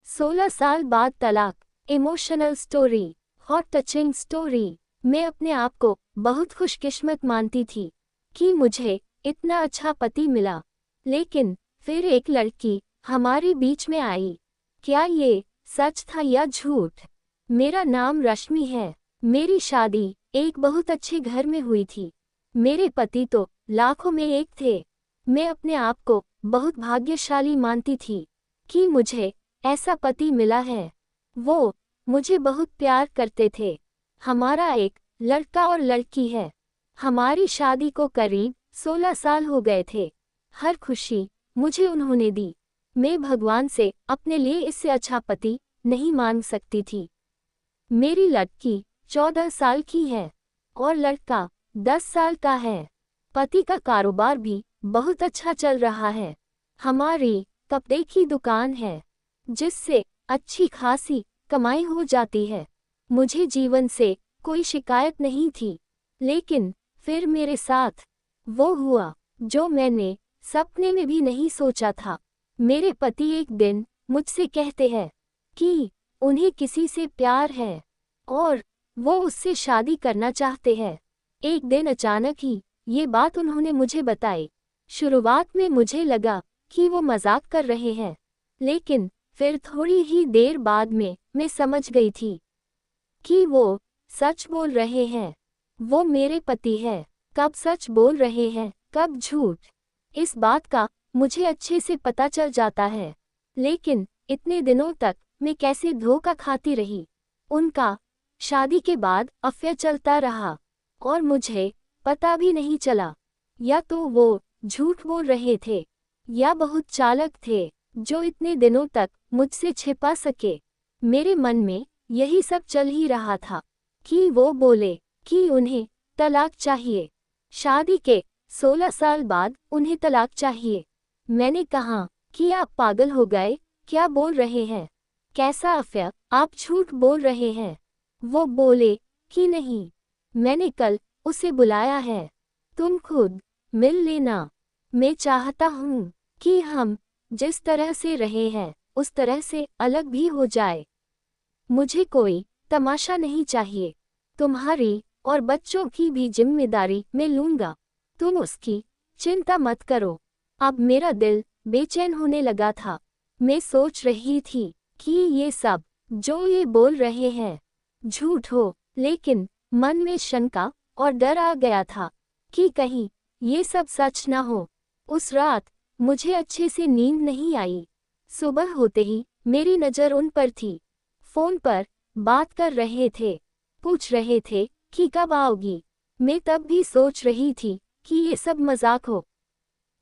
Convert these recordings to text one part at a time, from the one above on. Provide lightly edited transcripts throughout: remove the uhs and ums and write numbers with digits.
16 साल बाद तलाक, emotional story, hot touching story. मैं अपने आप को बहुत खुशकिस्मत मानती थी कि मुझे इतना अच्छा पति मिला, लेकिन फिर एक लड़की हमारे बीच में आई। क्या ये सच था या झूठ? मेरा नाम रश्मि है। मेरी शादी एक बहुत अच्छे घर में हुई थी। मेरे पति तो लाखों में एक थे। मैं अपने आप को बहुत भाग्यशाली मानती थी कि मुझे ऐसा पति मिला है। वो मुझे बहुत प्यार करते थे। हमारा एक लड़का और लड़की है। हमारी शादी को करीब 16 साल हो गए थे। हर खुशी मुझे उन्होंने दी। मैं भगवान से अपने लिए इससे अच्छा पति नहीं मांग सकती थी। मेरी लड़की 14 साल की है और लड़का 10 साल का है। पति का कारोबार भी बहुत अच्छा चल रहा है। हमारी कपड़े की दुकान है, जिससे अच्छी खासी कमाई हो जाती है। मुझे जीवन से कोई शिकायत नहीं थी, लेकिन फिर मेरे साथ वो हुआ जो मैंने सपने में भी नहीं सोचा था। मेरे पति एक दिन मुझसे कहते हैं कि उन्हें किसी से प्यार है और वो उससे शादी करना चाहते हैं। एक दिन अचानक ही ये बात उन्होंने मुझे बताई। शुरुआत में मुझे लगा कि वो मजाक कर रहे हैं, लेकिन फिर थोड़ी ही देर बाद में मैं समझ गई थी कि वो सच बोल रहे हैं। वो मेरे पति हैं। कब सच बोल रहे हैं, कब झूठ, इस बात का मुझे अच्छे से पता चल जाता है। लेकिन इतने दिनों तक मैं कैसे धोखा खाती रही। उनका शादी के बाद अफेयर चलता रहा और मुझे पता भी नहीं चला। या तो वो झूठ बोल रहे थे या बहुत चालाक थे, जो इतने दिनों तक मुझसे छिपा सके। मेरे मन में यही सब चल ही रहा था कि वो बोले कि उन्हें तलाक चाहिए। शादी के 16 साल बाद उन्हें तलाक चाहिए। मैंने कहा कि आप पागल हो गए, क्या बोल रहे हैं? कैसा अफेयर, आप झूठ बोल रहे हैं। वो बोले कि नहीं, मैंने कल उसे बुलाया है, तुम खुद मिल लेना। मैं चाहता हूँ कि हम जिस तरह से रहे हैं उस तरह से अलग भी हो जाए। मुझे कोई तमाशा नहीं चाहिए। तुम्हारी और बच्चों की भी जिम्मेदारी मैं लूंगा। तुम उसकी चिंता मत करो। अब मेरा दिल बेचैन होने लगा था। मैं सोच रही थी कि ये सब जो ये बोल रहे हैं झूठ हो, लेकिन मन में शंका और डर आ गया था कि कहीं ये सब सच ना हो। उस रात मुझे अच्छे से नींद नहीं आई। सुबह होते ही मेरी नज़र उन पर थी। फोन पर बात कर रहे थे, पूछ रहे थे कि कब आओगी। मैं तब भी सोच रही थी कि ये सब मजाक हो।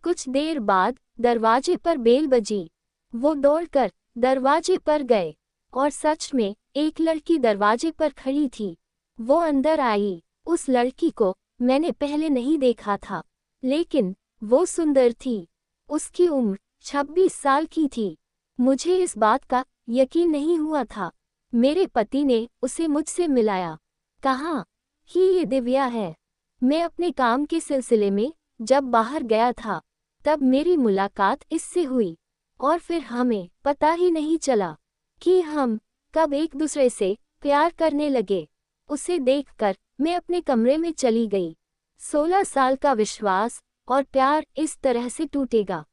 कुछ देर बाद दरवाजे पर बेल बजी। वो दौड़कर दरवाजे पर गए और सच में एक लड़की दरवाजे पर खड़ी थी। वो अंदर आई। उस लड़की को मैंने पहले नहीं देखा था, लेकिन वो सुंदर थी। उसकी उम्र 26 साल की थी। मुझे इस बात का यकीन नहीं हुआ था। मेरे पति ने उसे मुझसे मिलाया, कहा कि ये दिव्या है। मैं अपने काम के सिलसिले में जब बाहर गया था, तब मेरी मुलाकात इससे हुई और फिर हमें पता ही नहीं चला कि हम कब एक दूसरे से प्यार करने लगे। उसे देखकर मैं अपने कमरे में चली गई। 16 साल का विश्वास और प्यार इस तरह से टूटेगा,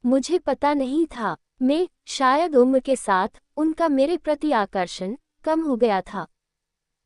मुझे पता नहीं था। मैं शायद उम्र के साथ उनका मेरे प्रति आकर्षण कम हो गया था।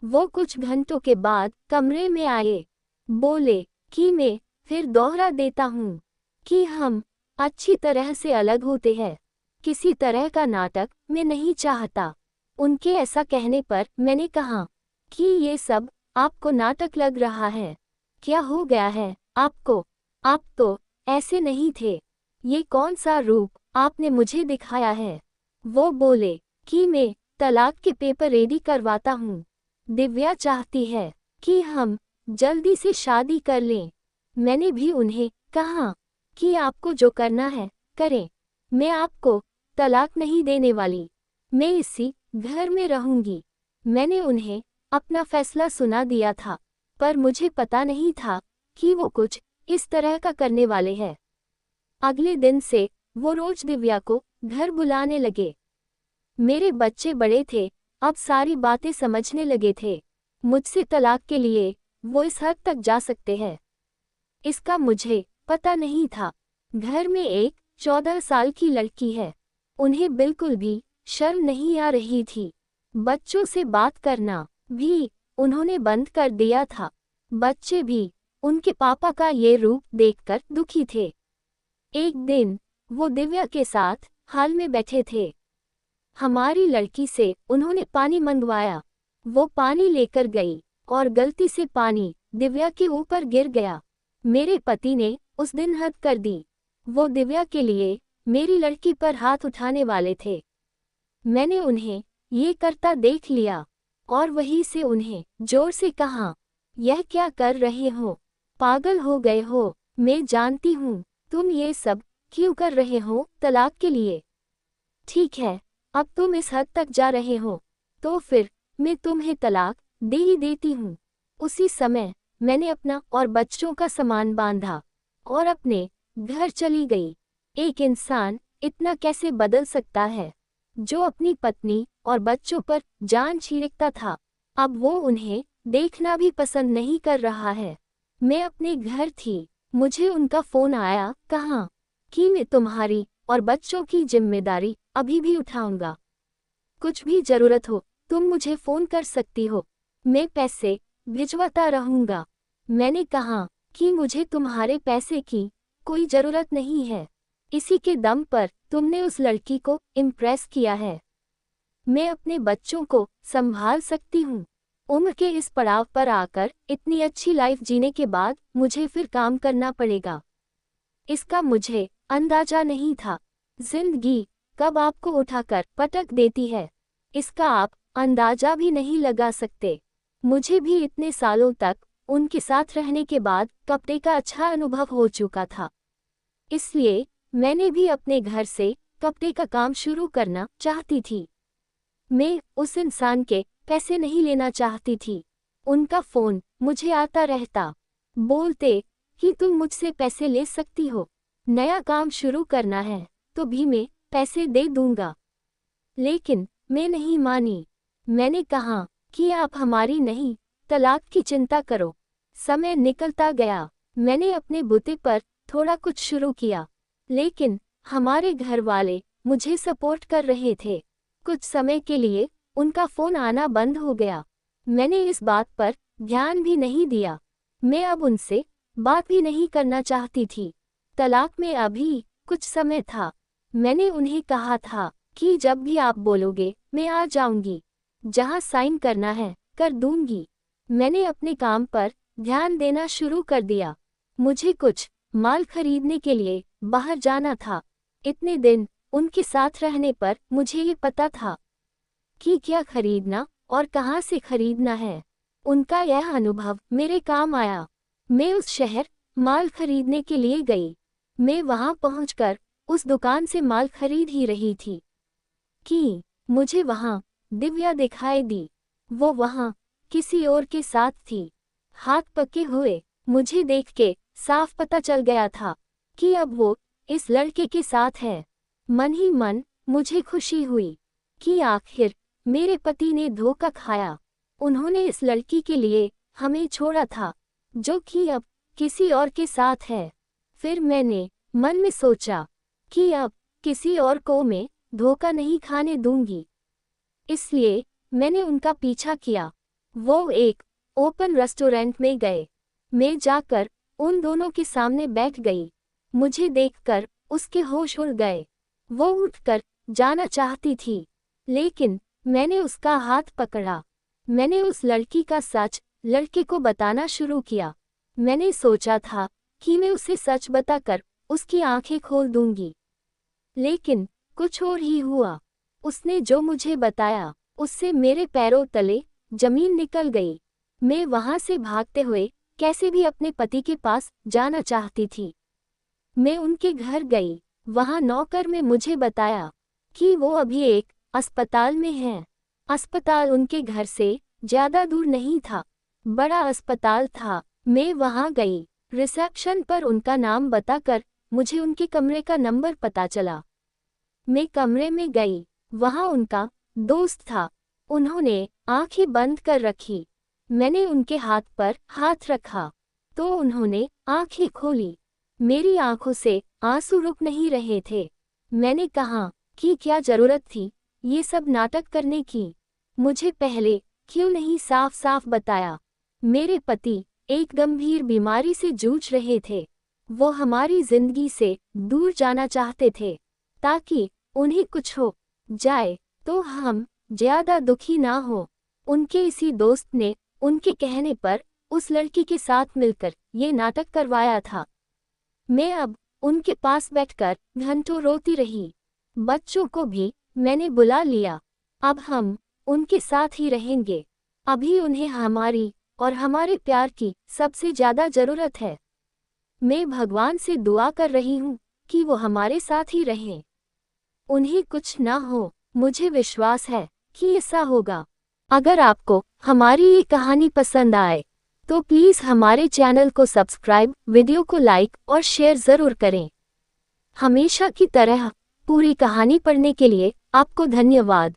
वो कुछ घंटों के बाद कमरे में आए, बोले कि मैं फिर दोहरा देता हूँ कि हम अच्छी तरह से अलग होते हैं। किसी तरह का नाटक मैं नहीं चाहता। उनके ऐसा कहने पर मैंने कहा कि ये सब आपको नाटक लग रहा है। क्या हो गया है आपको? आप तो ऐसे नहीं थे। ये कौन सा रूप आपने मुझे दिखाया है? वो बोले कि मैं तलाक के पेपर रेडी करवाता हूँ। दिव्या चाहती है कि हम जल्दी से शादी कर लें। मैंने भी उन्हें कहा कि आपको जो करना है करें। मैं आपको तलाक नहीं देने वाली। मैं इसी घर में रहूंगी। मैंने उन्हें अपना फैसला सुना दिया था, पर मुझे पता नहीं था कि वो कुछ इस तरह का करने वाले हैं। अगले दिन से वो रोज दिव्या को घर बुलाने लगे। मेरे बच्चे बड़े थे, अब सारी बातें समझने लगे थे। मुझसे तलाक के लिए वो इस हद तक जा सकते हैं, इसका मुझे पता नहीं था। घर में एक 14 साल की लड़की है। उन्हें बिल्कुल भी शर्म नहीं आ रही थी। बच्चों से बात करना भी उन्होंने बंद कर दिया था। बच्चे भी उनके पापा का ये रूप देखकर दुखी थे। एक दिन वो दिव्या के साथ हाल में बैठे थे। हमारी लड़की से उन्होंने पानी मंगवाया। वो पानी लेकर गई और गलती से पानी दिव्या के ऊपर गिर गया। मेरे पति ने उस दिन हद कर दी। वो दिव्या के लिए मेरी लड़की पर हाथ उठाने वाले थे। मैंने उन्हें ये करता देख लिया और वहीं से उन्हें जोर से कहा, यह क्या कर रहे हो? पागल हो गए हो? मैं जानती हूँ तुम ये सब क्यों कर रहे हो, तलाक के लिए। ठीक है, अब तुम इस हद तक जा रहे हो तो फिर मैं तुम्हें तलाक दे ही देती हूँ। उसी समय मैंने अपना और बच्चों का सामान बांधा और अपने घर चली गई। एक इंसान इतना कैसे बदल सकता है? जो अपनी पत्नी और बच्चों पर जान छींकता था, अब वो उन्हें देखना भी पसंद नहीं कर रहा है। मैं अपने घर थी, मुझे उनका फोन आया, कहा कि मैं तुम्हारी और बच्चों की जिम्मेदारी अभी भी उठाऊंगा। कुछ भी जरूरत हो तुम मुझे फोन कर सकती हो, मैं पैसे भिजवाता रहूंगा। मैंने कहा कि मुझे तुम्हारे पैसे की कोई जरूरत नहीं है। इसी के दम पर तुमने उस लड़की को इम्प्रेस किया है। मैं अपने बच्चों को संभाल सकती हूँ। उम्र के इस पड़ाव पर आकर इतनी अच्छी लाइफ जीने के बाद मुझे फिर काम करना पड़ेगा, इसका मुझे अंदाजा नहीं था। जिंदगी कब आपको उठाकर पटक देती है, इसका आप अंदाजा भी नहीं लगा सकते। मुझे भी इतने सालों तक उनके साथ रहने के बाद कपड़े का अच्छा अनुभव हो चुका था, इसलिए मैंने भी अपने घर से कपड़े का काम शुरू करना चाहती थी। मैं उस इंसान के पैसे नहीं लेना चाहती थी। उनका फोन मुझे आता रहता, बोलते कि तुम मुझसे पैसे ले सकती हो, नया काम शुरू करना है तो भी मैं पैसे दे दूंगा। लेकिन मैं नहीं मानी। मैंने कहा कि आप हमारी नहीं, तलाक की चिंता करो। समय निकलता गया, मैंने अपने बूते पर थोड़ा कुछ शुरू किया, लेकिन हमारे घर वाले मुझे सपोर्ट कर रहे थे। कुछ समय के लिए उनका फोन आना बंद हो गया। मैंने इस बात पर ध्यान भी नहीं दिया। मैं अब उनसे बात भी नहीं करना चाहती थी। तलाक में अभी कुछ समय था। मैंने उन्हें कहा था कि जब भी आप बोलोगे मैं आ जाऊंगी, जहां साइन करना है कर दूंगी। मैंने अपने काम पर ध्यान देना शुरू कर दिया। मुझे कुछ माल खरीदने के लिए बाहर जाना था। इतने दिन उनके साथ रहने पर मुझे ये पता था कि क्या खरीदना और कहाँ से खरीदना है। उनका यह अनुभव मेरे काम आया। मैं उस शहर माल खरीदने के लिए गई। मैं वहां पहुंचकर उस दुकान से माल खरीद ही रही थी कि मुझे वहां दिव्या दिखाई दी। वो वहां किसी और के साथ थी। हाथ पके हुए मुझे देख के साफ पता चल गया था कि अब वो इस लड़के के साथ है। मन ही मन मुझे खुशी हुई कि आखिर मेरे पति ने धोखा खाया। उन्होंने इस लड़की के लिए हमें छोड़ा था, जो कि अब किसी और के साथ है। फिर मैंने मन में सोचा कि अब किसी और को मैं धोखा नहीं खाने दूंगी। इसलिए मैंने उनका पीछा किया। वो एक ओपन रेस्टोरेंट में गए। मैं जाकर उन दोनों के सामने बैठ गई। मुझे देखकर उसके होश उड़ गए। वो उठकर जाना चाहती थी, लेकिन मैंने उसका हाथ पकड़ा। मैंने उस लड़की का सच लड़के को बताना शुरू किया। मैंने सोचा था कि मैं उसे सच बताकर उसकी आंखें खोल दूंगी, लेकिन कुछ और ही हुआ। उसने जो मुझे बताया उससे मेरे पैरों तले जमीन निकल गई। मैं वहां से भागते हुए कैसे भी अपने पति के पास जाना चाहती थी। मैं उनके घर गई। वहां नौकर ने मुझे बताया कि वो अभी एक अस्पताल में हैं। अस्पताल उनके घर से ज्यादा दूर नहीं था, बड़ा अस्पताल था। मैं वहां गई। रिसेप्शन पर उनका नाम बताकर मुझे उनके कमरे का नंबर पता चला। मैं कमरे में गई। वहाँ उनका दोस्त था। उन्होंने आंखें बंद कर रखी। मैंने उनके हाथ पर हाथ रखा तो उन्होंने आंखें खोली। मेरी आंखों से आंसू रुक नहीं रहे थे। मैंने कहा कि क्या जरूरत थी ये सब नाटक करने की? मुझे पहले क्यों नहीं साफ साफ बताया? मेरे पति एक गंभीर बीमारी से जूझ रहे थे। वो हमारी जिंदगी से दूर जाना चाहते थे ताकि उन्हें कुछ हो जाए तो हम ज्यादा दुखी ना हो। उनके इसी दोस्त ने उनके कहने पर उस लड़की के साथ मिलकर ये नाटक करवाया था। मैं अब उनके पास बैठकर घंटों रोती रही। बच्चों को भी मैंने बुला लिया। अब हम उनके साथ ही रहेंगे। अभी उन्हें हमारी और हमारे प्यार की सबसे ज्यादा जरूरत है। मैं भगवान से दुआ कर रही हूँ कि वो हमारे साथ ही रहें। उन्हें कुछ ना हो, मुझे विश्वास है कि ऐसा होगा। अगर आपको हमारी ये कहानी पसंद आए तो प्लीज़ हमारे चैनल को सब्सक्राइब, वीडियो को लाइक और शेयर ज़रूर करें। हमेशा की तरह पूरी कहानी पढ़ने के लिए आपको धन्यवाद।